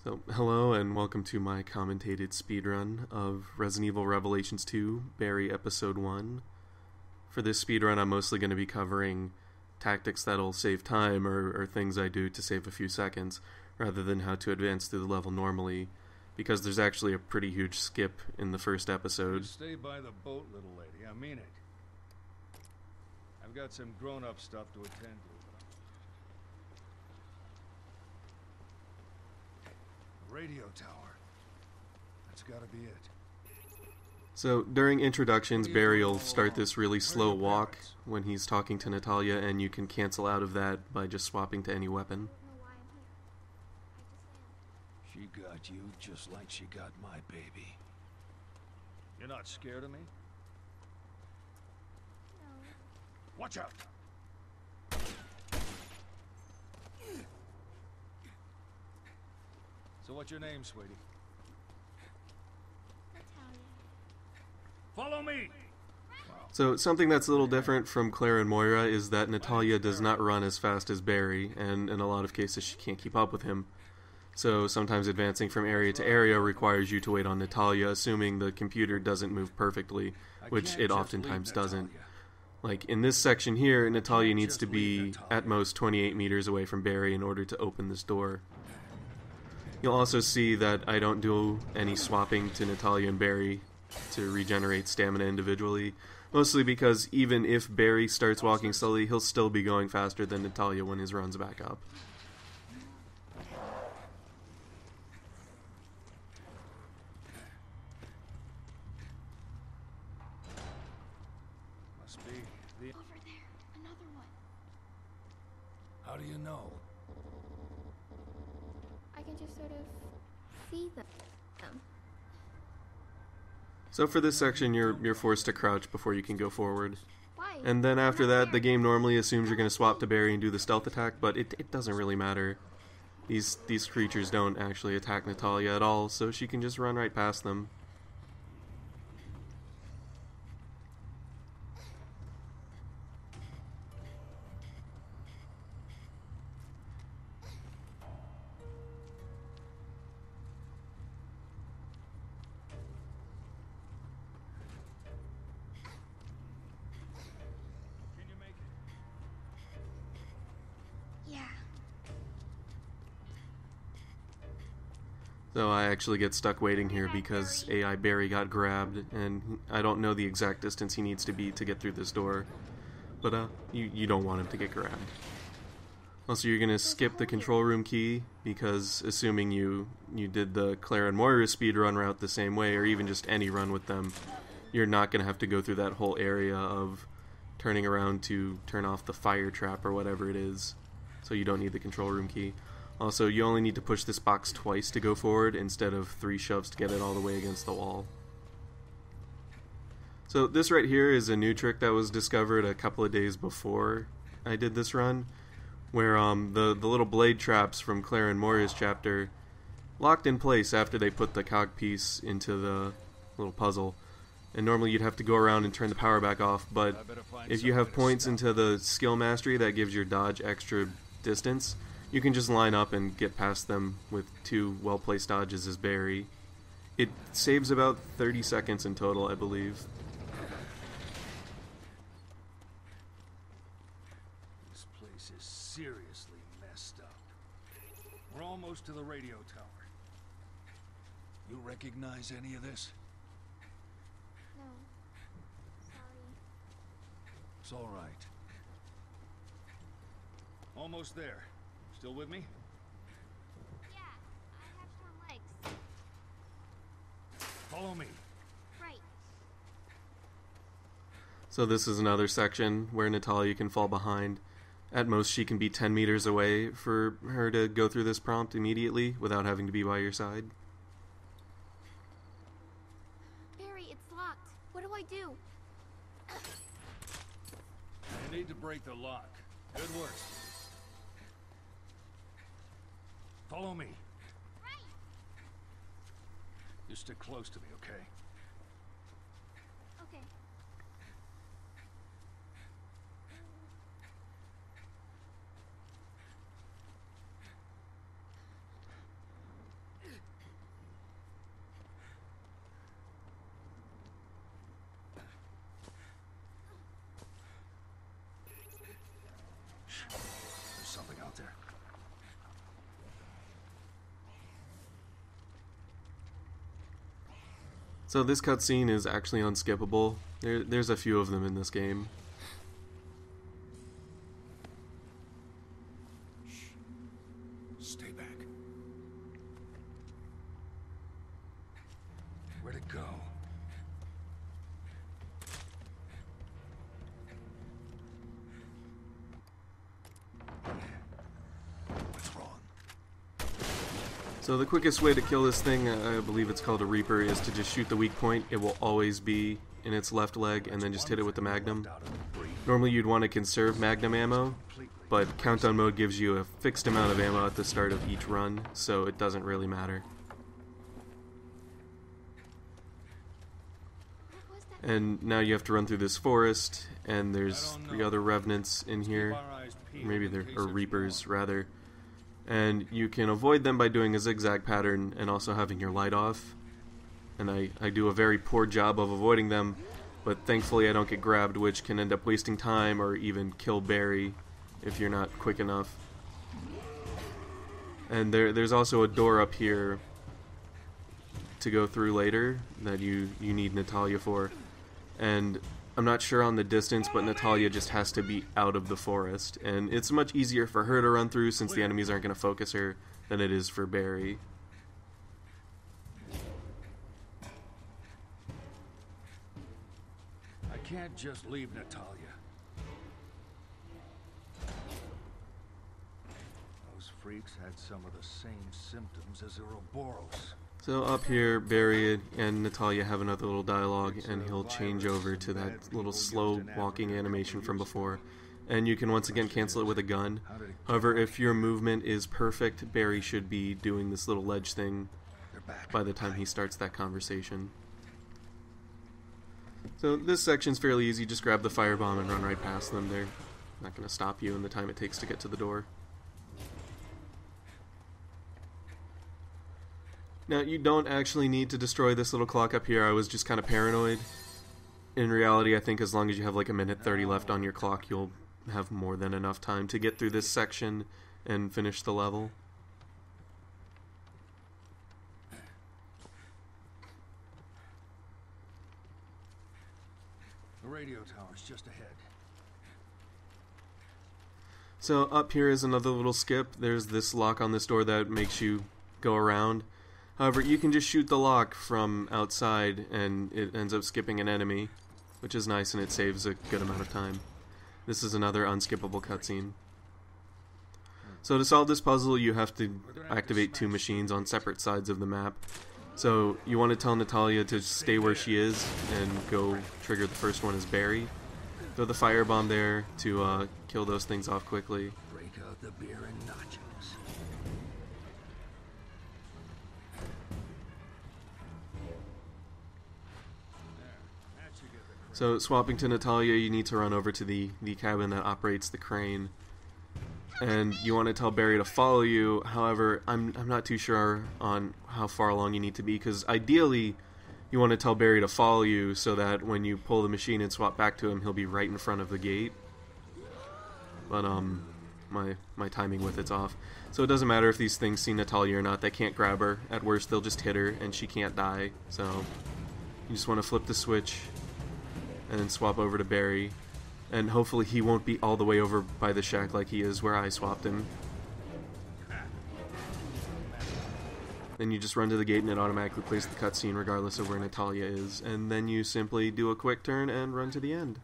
So, hello and welcome to my commentated speedrun of Resident Evil Revelations 2, Barry Episode 1. For this speedrun, I'm mostly going to be covering tactics that'll save time or things I do to save a few seconds, rather than how to advance through the level normally, because there's actually a pretty huge skip in the first episode. Stay by the boat, little lady. I mean it. I've got some grown-up stuff to attend to. Radio tower. That's gotta be it. So, during introductions, Barry will start this really slow walk when he's talking to Natalia, and you can cancel out of that by just swapping to any weapon. She got you just like she got my baby. You're not scared of me? No. Watch out! So what's your name, sweetie? Natalia. Follow me! So, something that's a little different from Claire and Moira is that Natalia does not run as fast as Barry, and in a lot of cases she can't keep up with him. So, sometimes advancing from area to area requires you to wait on Natalia, assuming the computer doesn't move perfectly, which it oftentimes doesn't. Like, in this section here, Natalia needs to be at most 28 meters away from Barry in order to open this door. You'll also see that I don't do any swapping to Natalia and Barry to regenerate stamina individually, mostly because even if Barry starts walking slowly, he'll still be going faster than Natalia when his run's back up. Must be the... Over there. Another one. How do you know? I can just sort of see them. So for this section, you're forced to crouch before you can go forward. Why? And then after that, the game normally assumes you're going to swap to Barry and do the stealth attack, but it doesn't really matter. These creatures don't actually attack Natalia at all, so she can just run right past them. Can you make it? Yeah. So I actually get stuck waiting here because AI Barry got grabbed, and I don't know the exact distance he needs to be to get through this door. But you don't want him to get grabbed. Also, you're gonna skip the control room key because, assuming you did the Claire and Moira speedrun route the same way, or even just any run with them, you're not gonna have to go through that whole area of turning around to turn off the fire trap or whatever it is. So you don't need the control room key. Also, you only need to push this box twice to go forward instead of 3 shoves to get it all the way against the wall. So this right here is a new trick that was discovered a couple of days before I did this run, where the little blade traps from Claire and Moira's chapter locked in place after they put the cog piece into the little puzzle. And normally you'd have to go around and turn the power back off, but if you have points into the skill mastery that gives your dodge extra distance, you can just line up and get past them with 2 well-placed dodges as Barry. It saves about 30 seconds in total, I believe. This place is seriously messed up. We're almost to the radio tower. You recognize any of this? No. Sorry. It's all right. Almost there. Still with me? Yeah, I have strong legs. Follow me. Right. So this is another section where Natalia can fall behind. At most she can be 10 meters away for her to go through this prompt immediately without having to be by your side. Barry, it's locked. What do I do? You need to break the lock. Good work. Follow me. Right. You stick close to me, okay? Okay. So this cutscene is actually unskippable. There's a few of them in this game. Stay back. Where'd it go? What's wrong? So the quickest way to kill this thing, I believe it's called a Reaper, is to just shoot the weak point. It will always be in its left leg, and then just hit it with the Magnum. Normally you'd want to conserve Magnum ammo, but Countdown mode gives you a fixed amount of ammo at the start of each run, so it doesn't really matter. What was that? And now you have to run through this forest, and there's 3 other revenants in here. Maybe they're Reapers, rather. And you can avoid them by doing a zigzag pattern and also having your light off. And I do a very poor job of avoiding them, but thankfully I don't get grabbed, which can end up wasting time or even kill Barry if you're not quick enough. And there's also a door up here to go through later that you need Natalia for. And I'm not sure on the distance, but Natalia just has to be out of the forest. And it's much easier for her to run through since the enemies aren't going to focus her than it is for Barry. I can't just leave Natalia. Those freaks had some of the same symptoms as Ouroboros. So up here, Barry and Natalia have another little dialogue, and he'll change over to that little slow walking animation from before. And you can once again cancel it with a gun. However, if your movement is perfect, Barry should be doing this little ledge thing by the time he starts that conversation. So this section's fairly easy. Just grab the firebomb and run right past them. They're not going to stop you in the time it takes to get to the door. Now, you don't actually need to destroy this little clock up here. I was just kind of paranoid. In reality, I think as long as you have like 1:30 left on your clock, you'll have more than enough time to get through this section and finish the level. The radio tower's just ahead. So up here is another little skip. There's this lock on this door that makes you go around. However, you can just shoot the lock from outside and it ends up skipping an enemy, which is nice and it saves a good amount of time. This is another unskippable cutscene. So to solve this puzzle, you have to activate 2 machines on separate sides of the map. So you want to tell Natalia to stay where she is and go trigger the first one as Barry. Throw the firebomb there to kill those things off quickly. Break out the beer and nachos. So swapping to Natalia, you need to run over to the cabin that operates the crane. And you want to tell Barry to follow you. However, I'm not too sure on how far along you need to be, because ideally you want to tell Barry to follow you so that when you pull the machine and swap back to him, he'll be right in front of the gate. But my timing with it's off. So it doesn't matter if these things see Natalia or not, they can't grab her. At worst, they'll just hit her and she can't die. So you just want to flip the switch and then swap over to Barry. And hopefully he won't be all the way over by the shack like he is where I swapped him. Then you just run to the gate and it automatically plays the cutscene regardless of where Natalia is. And then you simply do a quick turn and run to the end.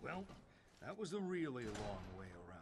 Well, that was a really long way around.